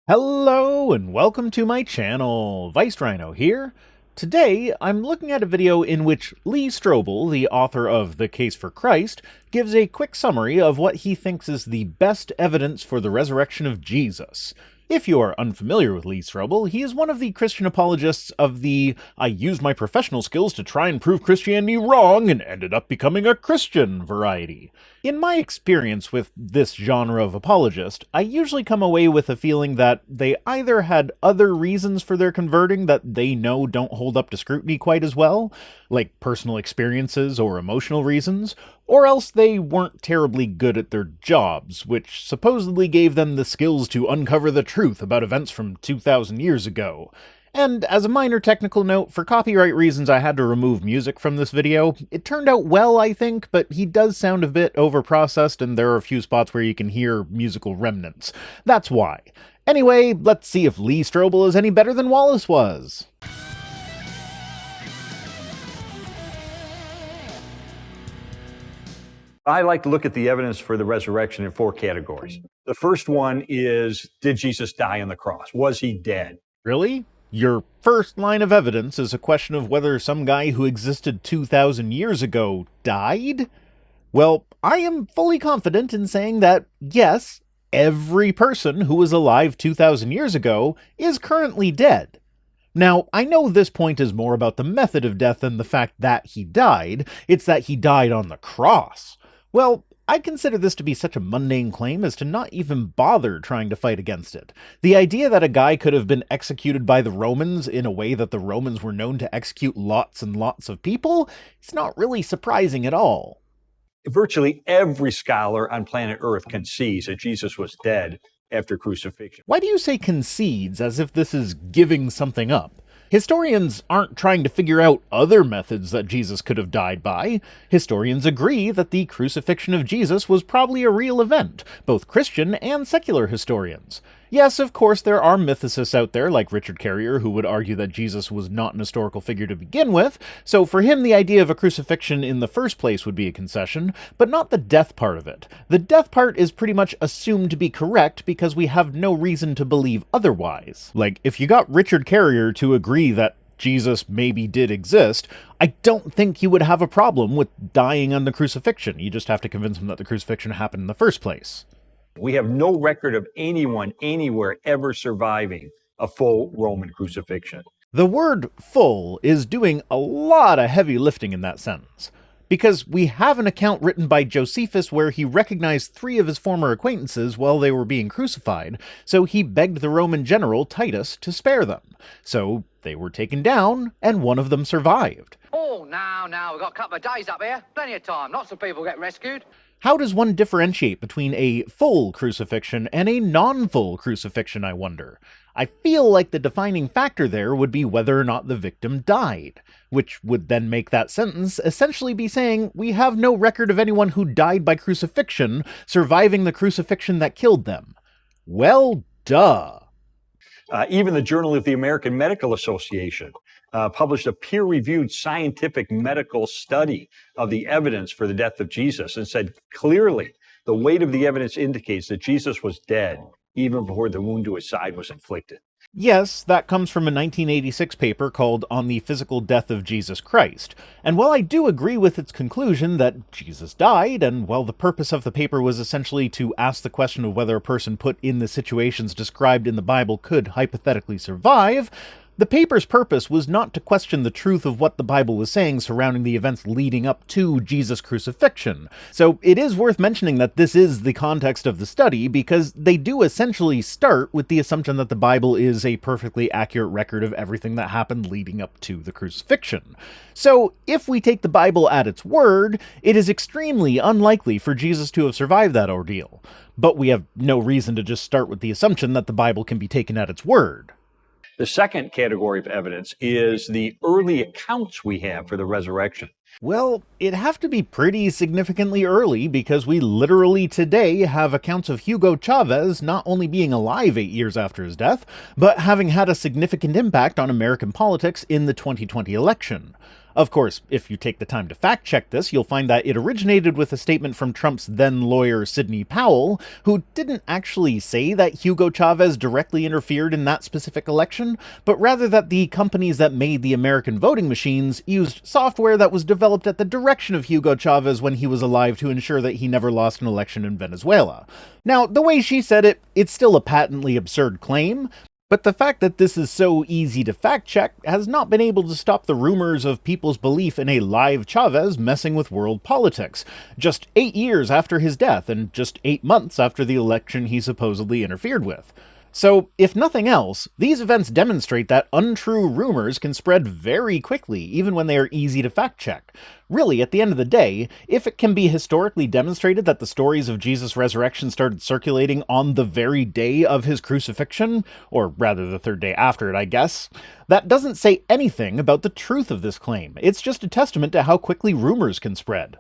Hello and welcome to my channel, Rhino here. Today, I'm looking at a video in which Lee Strobel, the author of The Case for Christ, gives a quick summary of what he thinks is the best evidence for the resurrection of Jesus. If you are unfamiliar with Lee Strobel, he is one of the Christian apologists of the "I used my professional skills to try and prove Christianity wrong and ended up becoming a Christian" variety. In my experience with this genre of apologist, I usually come away with a feeling that they either had other reasons for their converting that they know don't hold up to scrutiny quite as well, like personal experiences or emotional reasons, or else they weren't terribly good at their jobs, which supposedly gave them the skills to uncover the truth about events from 2,000 years ago. And as a minor technical note, for copyright reasons I had to remove music from this video. It turned out well, I think, but he does sound a bit overprocessed and there are a few spots where you can hear musical remnants. That's why. Anyway, let's see if Lee Strobel is any better than Wallace was. I like to look at the evidence for the resurrection in four categories. The first one is, did Jesus die on the cross? Was he dead? Really? Your first line of evidence is a question of whether some guy who existed 2,000 years ago died? Well, I am fully confident in saying that, yes, every person who was alive 2,000 years ago is currently dead. Now, I know this point is more about the method of death than the fact that he died. It's that he died on the cross. Well, I consider this to be such a mundane claim as to not even bother trying to fight against it. The idea that a guy could have been executed by the Romans in a way that the Romans were known to execute lots and lots of people is not really surprising at all. Virtually every scholar on planet Earth concedes that Jesus was dead after crucifixion. Why do you say concedes as if this is giving something up? Historians aren't trying to figure out other methods that Jesus could have died by. Historians agree that the crucifixion of Jesus was probably a real event, both Christian and secular historians. Yes, of course, there are mythicists out there like Richard Carrier who would argue that Jesus was not an historical figure to begin with, so for him the idea of a crucifixion in the first place would be a concession, but not the death part of it. The death part is pretty much assumed to be correct because we have no reason to believe otherwise. Like, if you got Richard Carrier to agree that Jesus maybe did exist, I don't think you would have a problem with dying on the crucifixion. You just have to convince him that the crucifixion happened in the first place. We have no record of anyone anywhere ever surviving a full Roman crucifixion. The word full is doing a lot of heavy lifting in that sentence, because we have an account written by Josephus where he recognized 3 of his former acquaintances while they were being crucified, so he begged the Roman general Titus to spare them. So they were taken down, and one of them survived. Oh, now, we've got a couple of days up here. Plenty of time. Lots of people get rescued. How does one differentiate between a full crucifixion and a non-full crucifixion, I wonder? I feel like the defining factor there would be whether or not the victim died, which would then make that sentence essentially be saying we have no record of anyone who died by crucifixion surviving the crucifixion that killed them. Well, duh. Even the Journal of the American Medical Association published a peer-reviewed scientific medical study of the evidence for the death of Jesus and said clearly the weight of the evidence indicates that Jesus was dead even before the wound to his side was inflicted. Yes, that comes from a 1986 paper called On the Physical Death of Jesus Christ. And while I do agree with its conclusion that Jesus died, and while the purpose of the paper was essentially to ask the question of whether a person put in the situations described in the Bible could hypothetically survive, the paper's purpose was not to question the truth of what the Bible was saying surrounding the events leading up to Jesus' crucifixion. So it is worth mentioning that this is the context of the study because they do essentially start with the assumption that the Bible is a perfectly accurate record of everything that happened leading up to the crucifixion. So if we take the Bible at its word, it is extremely unlikely for Jesus to have survived that ordeal. But we have no reason to just start with the assumption that the Bible can be taken at its word. The second category of evidence is the early accounts we have for the resurrection. Well, it'd have to be pretty significantly early because we literally today have accounts of Hugo Chavez not only being alive 8 years after his death, but having had a significant impact on American politics in the 2020 election. Of course, if you take the time to fact-check this, you'll find that it originated with a statement from Trump's then-lawyer Sidney Powell, who didn't actually say that Hugo Chavez directly interfered in that specific election, but rather that the companies that made the American voting machines used software that was developed at the direction of Hugo Chavez when he was alive to ensure that he never lost an election in Venezuela. Now, the way she said it, it's still a patently absurd claim, but the fact that this is so easy to fact-check has not been able to stop the rumors of people's belief in a live Chavez messing with world politics, just 8 years after his death and just 8 months after the election he supposedly interfered with. So, if nothing else, these events demonstrate that untrue rumors can spread very quickly, even when they are easy to fact-check. Really, at the end of the day, if it can be historically demonstrated that the stories of Jesus' resurrection started circulating on the very day of his crucifixion, or rather the third day after it, I guess, that doesn't say anything about the truth of this claim. It's just a testament to how quickly rumors can spread.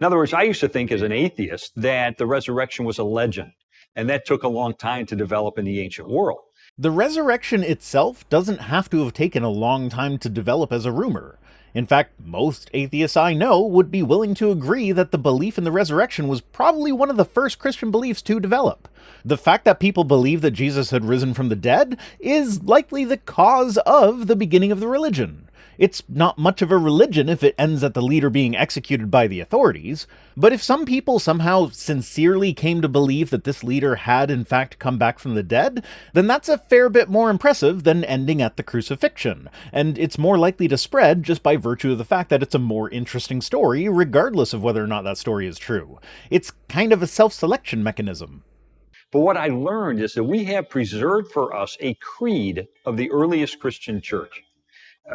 In other words, I used to think as an atheist that the resurrection was a legend. And that took a long time to develop in the ancient world. The resurrection itself doesn't have to have taken a long time to develop as a rumor. In fact, most atheists I know would be willing to agree that the belief in the resurrection was probably one of the first Christian beliefs to develop. The fact that people believe that Jesus had risen from the dead is likely the cause of the beginning of the religion. It's not much of a religion if it ends at the leader being executed by the authorities, but if some people somehow sincerely came to believe that this leader had in fact come back from the dead, then that's a fair bit more impressive than ending at the crucifixion, and it's more likely to spread just by virtue of the fact that it's a more interesting story, regardless of whether or not that story is true. It's kind of a self-selection mechanism. But what I learned is that we have preserved for us a creed of the earliest Christian church.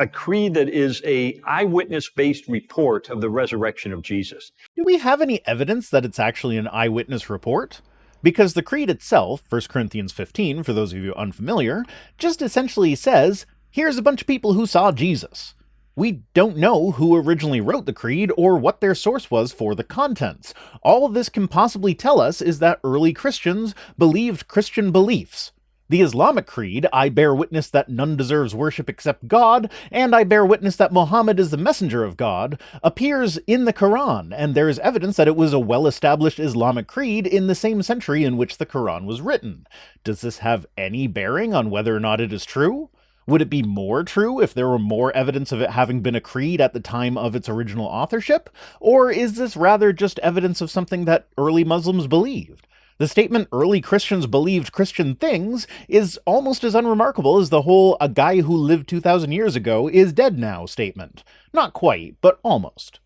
A creed that is an eyewitness-based report of the resurrection of Jesus. Do we have any evidence that it's actually an eyewitness report? Because the creed itself, 1 Corinthians 15, for those of you unfamiliar, just essentially says, here's a bunch of people who saw Jesus. We don't know who originally wrote the creed or what their source was for the contents. All this can possibly tell us is that early Christians believed Christian beliefs. The Islamic creed, I bear witness that none deserves worship except God, and I bear witness that Muhammad is the messenger of God, appears in the Quran, and there is evidence that it was a well-established Islamic creed in the same century in which the Quran was written. Does this have any bearing on whether or not it is true? Would it be more true if there were more evidence of it having been a creed at the time of its original authorship? Or is this rather just evidence of something that early Muslims believed? The statement early Christians believed Christian things is almost as unremarkable as the whole "a guy who lived 2,000 years ago is dead now" statement. Not quite, but almost.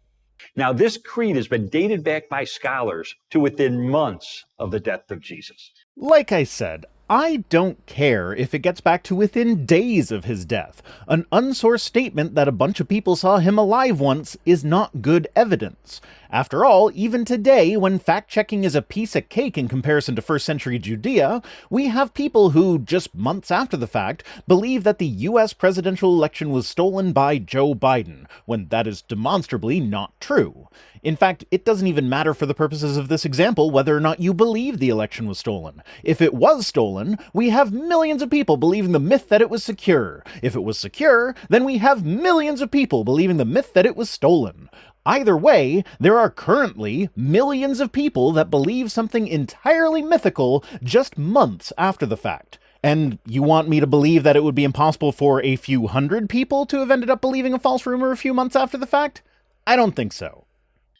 Now, this creed has been dated back by scholars to within months of the death of Jesus. Like I said, I don't care if it gets back to within days of his death. An unsourced statement that a bunch of people saw him alive once is not good evidence. After all, even today, when fact-checking is a piece of cake in comparison to first-century Judea, we have people who, just months after the fact, believe that the US presidential election was stolen by Joe Biden, when that is demonstrably not true. In fact, it doesn't even matter for the purposes of this example whether or not you believe the election was stolen. If it was stolen, we have millions of people believing the myth that it was secure. If it was secure, then we have millions of people believing the myth that it was stolen. Either way, there are currently millions of people that believe something entirely mythical just months after the fact. And you want me to believe that it would be impossible for a few hundred people to have ended up believing a false rumor a few months after the fact? I don't think so.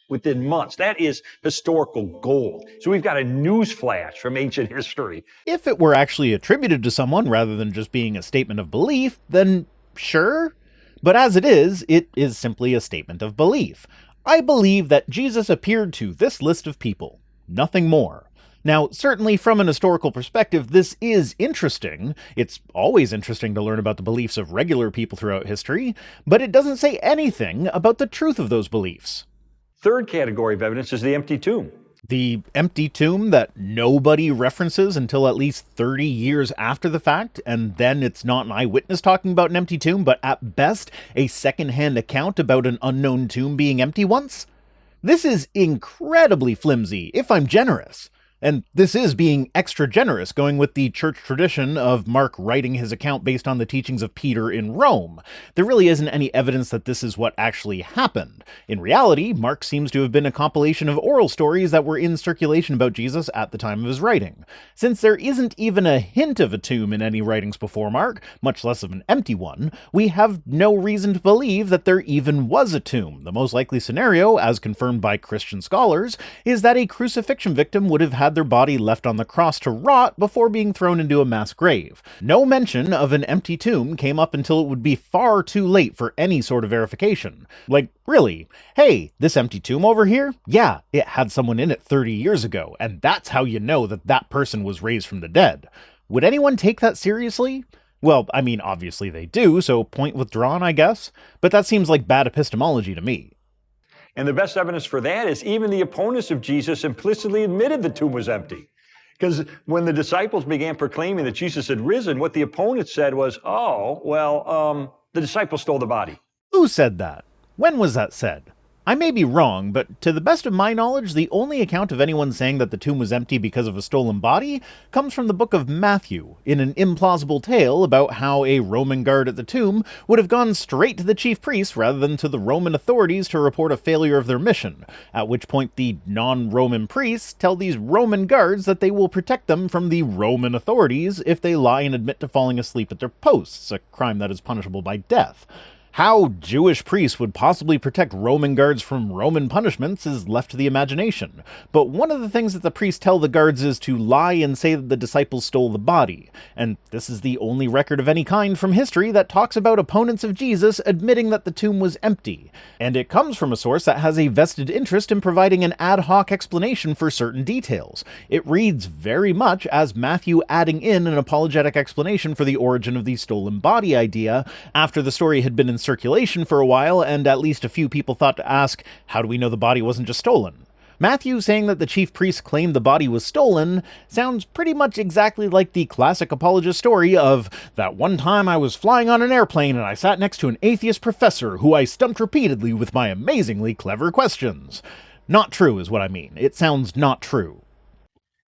Within months. That is historical gold. So we've got a news flash from ancient history. If it were actually attributed to someone rather than just being a statement of belief, then sure. But as it is simply a statement of belief. I believe that Jesus appeared to this list of people. Nothing more. Now, certainly from an historical perspective, this is interesting. It's always interesting to learn about the beliefs of regular people throughout history, but it doesn't say anything about the truth of those beliefs. Third category of evidence is the empty tomb. The empty tomb that nobody references until at least 30 years after the fact, and then it's not an eyewitness talking about an empty tomb, but at best a second-hand account about an unknown tomb being empty once? This is incredibly flimsy, if I'm generous. And this is being extra generous, going with the church tradition of Mark writing his account based on the teachings of Peter in Rome. There really isn't any evidence that this is what actually happened. In reality, Mark seems to have been a compilation of oral stories that were in circulation about Jesus at the time of his writing. Since there isn't even a hint of a tomb in any writings before Mark, much less of an empty one, we have no reason to believe that there even was a tomb. The most likely scenario, as confirmed by Christian scholars, is that a crucifixion victim would have had their body left on the cross to rot before being thrown into a mass grave. No mention of an empty tomb came up until it would be far too late for any sort of verification. Like, really, hey, this empty tomb over here? Yeah, it had someone in it 30 years ago, and that's how you know that that person was raised from the dead. Would anyone take that seriously? Well, I mean, obviously they do, so point withdrawn, I guess, but that seems like bad epistemology to me. And the best evidence for that is even the opponents of Jesus implicitly admitted the tomb was empty. Because when the disciples began proclaiming that Jesus had risen, what the opponents said was, the disciples stole the body. Who said that? When was that said? I may be wrong, but to the best of my knowledge, the only account of anyone saying that the tomb was empty because of a stolen body comes from the book of Matthew, in an implausible tale about how a Roman guard at the tomb would have gone straight to the chief priests rather than to the Roman authorities to report a failure of their mission, at which point the non-Roman priests tell these Roman guards that they will protect them from the Roman authorities if they lie and admit to falling asleep at their posts, a crime that is punishable by death. How Jewish priests would possibly protect Roman guards from Roman punishments is left to the imagination, but one of the things that the priests tell the guards is to lie and say that the disciples stole the body, and this is the only record of any kind from history that talks about opponents of Jesus admitting that the tomb was empty, and it comes from a source that has a vested interest in providing an ad hoc explanation for certain details. It reads very much as Matthew adding in an apologetic explanation for the origin of the stolen body idea after the story had been in circulation for a while, and at least a few people thought to ask, how do we know the body wasn't just stolen? Matthew saying that the chief priests claimed the body was stolen sounds pretty much exactly like the classic apologist story of, that one time I was flying on an airplane and I sat next to an atheist professor who I stumped repeatedly with my amazingly clever questions. Not true is what I mean. It sounds not true.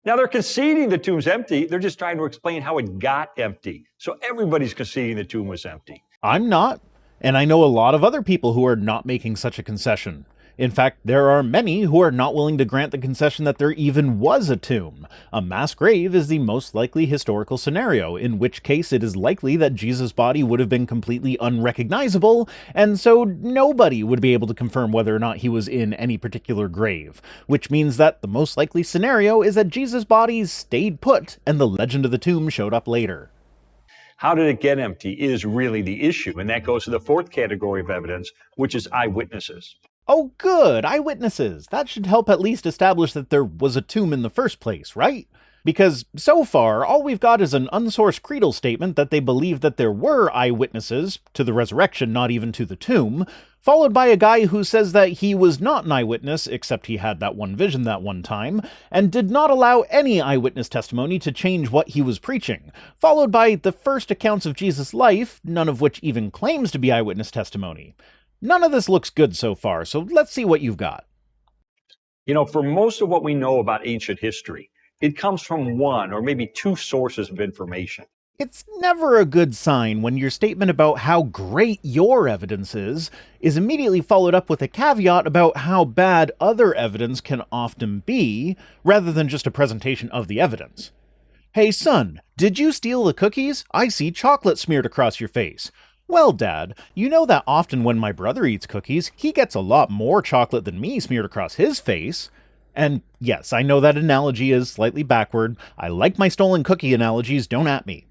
Now they're conceding the tomb's empty. They're just trying to explain how it got empty. So everybody's conceding the tomb was empty. I'm not. And I know a lot of other people who are not making such a concession. In fact, there are many who are not willing to grant the concession that there even was a tomb. A mass grave is the most likely historical scenario, in which case it is likely that Jesus' body would have been completely unrecognizable, and so nobody would be able to confirm whether or not he was in any particular grave, which means that the most likely scenario is that Jesus' body stayed put and the legend of the tomb showed up later. How did it get empty is really the issue, and that goes to the fourth category of evidence, which is eyewitnesses. Oh good, eyewitnesses! That should help at least establish that there was a tomb in the first place, right? Because so far, all we've got is an unsourced creedal statement that they believe that there were eyewitnesses, to the resurrection, not even to the tomb, followed by a guy who says that he was not an eyewitness, except he had that one vision that one time, and did not allow any eyewitness testimony to change what he was preaching, followed by the first accounts of Jesus' life, none of which even claims to be eyewitness testimony. None of this looks good so far, so let's see what you've got. You know, for most of what we know about ancient history, it comes from one or maybe two sources of information. It's never a good sign when your statement about how great your evidence is immediately followed up with a caveat about how bad other evidence can often be, rather than just a presentation of the evidence. Hey son, did you steal the cookies? I see chocolate smeared across your face. Well, Dad, you know that often when my brother eats cookies, he gets a lot more chocolate than me smeared across his face. And yes, I know that analogy is slightly backward. I like my stolen cookie analogies, don't at me.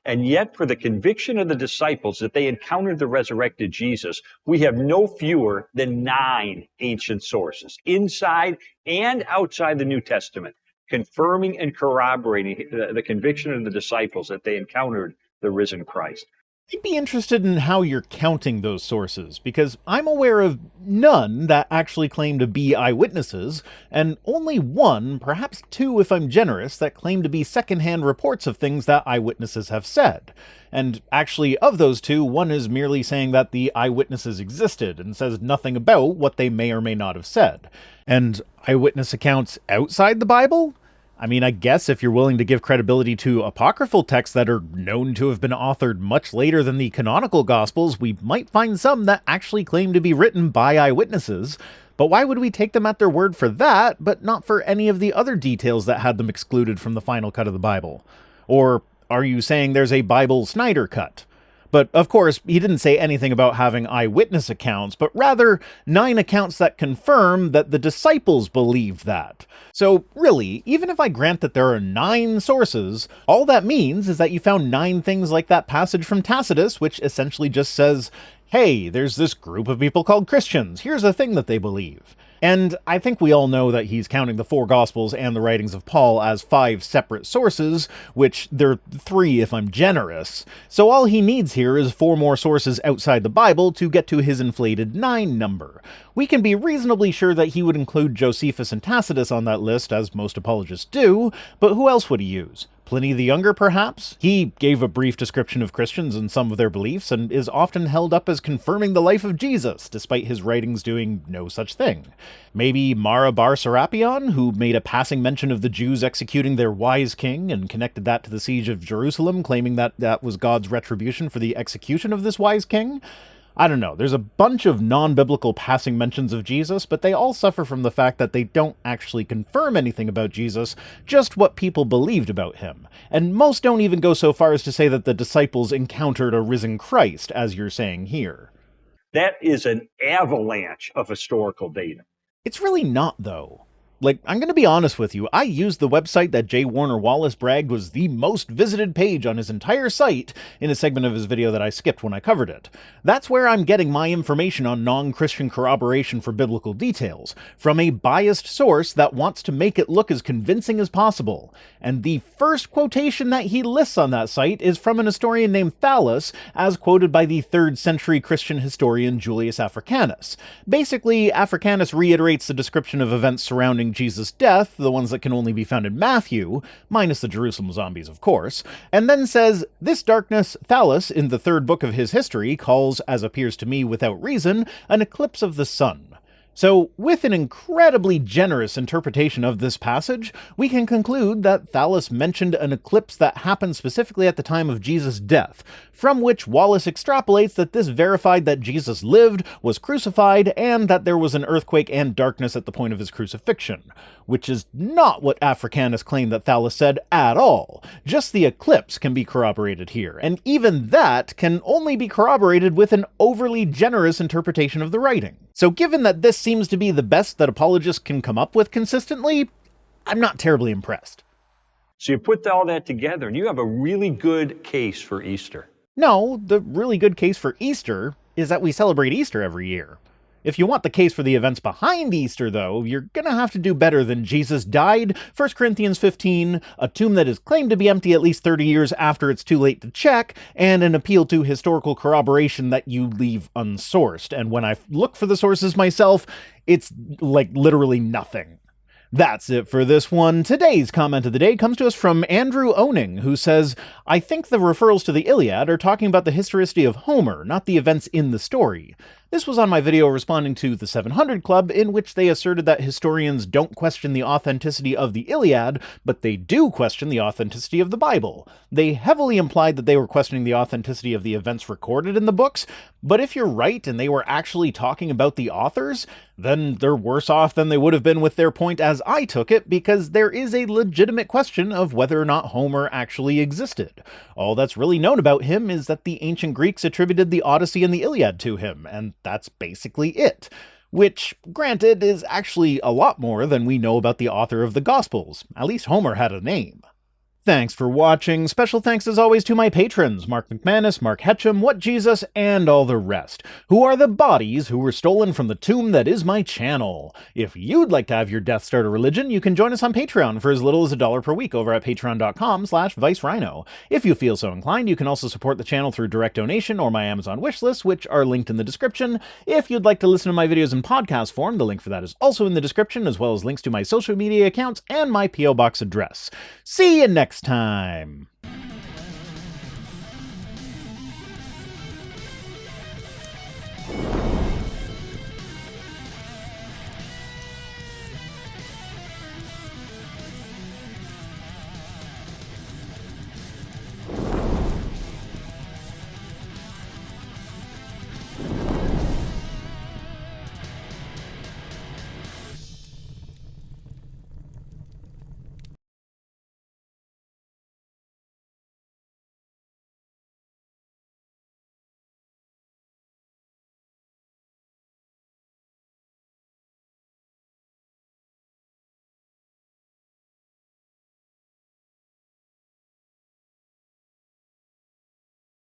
And yet, for the conviction of the disciples that they encountered the resurrected Jesus, we have no fewer than 9 ancient sources, inside and outside the New Testament, confirming and corroborating the conviction of the disciples that they encountered the risen Christ. I'd be interested in how you're counting those sources, because I'm aware of none that actually claim to be eyewitnesses, and only one, perhaps 2 if I'm generous, that claim to be secondhand reports of things that eyewitnesses have said. And actually, of those 2, one is merely saying that the eyewitnesses existed, and says nothing about what they may or may not have said. And eyewitness accounts outside the Bible? I mean, I guess if you're willing to give credibility to apocryphal texts that are known to have been authored much later than the canonical Gospels, we might find some that actually claim to be written by eyewitnesses. But why would we take them at their word for that, but not for any of the other details that had them excluded from the final cut of the Bible? Or are you saying there's a Bible Snyder cut? But, of course, he didn't say anything about having eyewitness accounts, but rather 9 accounts that confirm that the disciples believed that. So, really, even if I grant that there are 9 sources, all that means is that you found 9 things like that passage from Tacitus, which essentially just says, hey, there's this group of people called Christians, here's a thing that they believe. And I think we all know that he's counting the 4 Gospels and the writings of Paul as 5 separate sources, which they're 3 if I'm generous. So all he needs here is 4 more sources outside the Bible to get to his inflated 9 number. We can be reasonably sure that he would include Josephus and Tacitus on that list, as most apologists do, but who else would he use? Pliny the Younger, perhaps? He gave a brief description of Christians and some of their beliefs, and is often held up as confirming the life of Jesus, despite his writings doing no such thing. Maybe Mara bar Serapion, who made a passing mention of the Jews executing their wise king, and connected that to the siege of Jerusalem, claiming that that was God's retribution for the execution of this wise king? I don't know, there's a bunch of non-biblical passing mentions of Jesus, but they all suffer from the fact that they don't actually confirm anything about Jesus, just what people believed about him. And most don't even go so far as to say that the disciples encountered a risen Christ, as you're saying here. That is an avalanche of historical data. It's really not, though. Like, I'm going to be honest with you, I used the website that J. Warner Wallace bragged was the most visited page on his entire site in a segment of his video that I skipped when I covered it. That's where I'm getting my information on non-Christian corroboration for biblical details, from a biased source that wants to make it look as convincing as possible. And the first quotation that he lists on that site is from an historian named Thallus, as quoted by the 3rd century Christian historian Julius Africanus. Basically, Africanus reiterates the description of events surrounding Jesus' death, the ones that can only be found in Matthew, minus the Jerusalem zombies, of course, and then says, this darkness Thallus, in the 3rd book of his history, calls, as appears to me without reason, an eclipse of the sun. So, with an incredibly generous interpretation of this passage, we can conclude that Thallus mentioned an eclipse that happened specifically at the time of Jesus' death, from which Wallace extrapolates that this verified that Jesus lived, was crucified, and that there was an earthquake and darkness at the point of his crucifixion, which is not what Africanus claimed that Thallus said at all. Just the eclipse can be corroborated here, and even that can only be corroborated with an overly generous interpretation of the writing. So given that this seems to be the best that apologists can come up with consistently, I'm not terribly impressed. So you put all that together and you have a really good case for Easter. No, the really good case for Easter is that we celebrate Easter every year. If you want the case for the events behind Easter, though, you're gonna have to do better than Jesus died, 1 Corinthians 15, a tomb that is claimed to be empty at least 30 years after it's too late to check, and an appeal to historical corroboration that you leave unsourced. And when I look for the sources myself, it's like literally nothing. That's it for this one. Today's comment of the day comes to us from Andrew Owning, who says, I think the referrals to the Iliad are talking about the historicity of Homer, not the events in the story. This was on my video responding to the 700 Club, in which they asserted that historians don't question the authenticity of the Iliad, but they do question the authenticity of the Bible. They heavily implied that they were questioning the authenticity of the events recorded in the books, but if you're right and they were actually talking about the authors, then they're worse off than they would have been with their point as I took it, because there is a legitimate question of whether or not Homer actually existed. All that's really known about him is that the ancient Greeks attributed the Odyssey and the Iliad to him, and that's basically it. Which, granted, is actually a lot more than we know about the author of the Gospels. At least Homer had a name. Thanks for watching. Special thanks as always to my patrons, Mark McManus, Mark Hetcham, What Jesus, and all the rest, who are the bodies who were stolen from the tomb that is my channel. If you'd like to have your death start a religion, you can join us on Patreon for as little as $1 per week over at patreon.com/ViceRhino. If you feel so inclined, you can also support the channel through direct donation or my Amazon wishlist, which are linked in the description. If you'd like to listen to my videos in podcast form, the link for that is also in the description, as well as links to my social media accounts and my P.O. Box address. See you next time.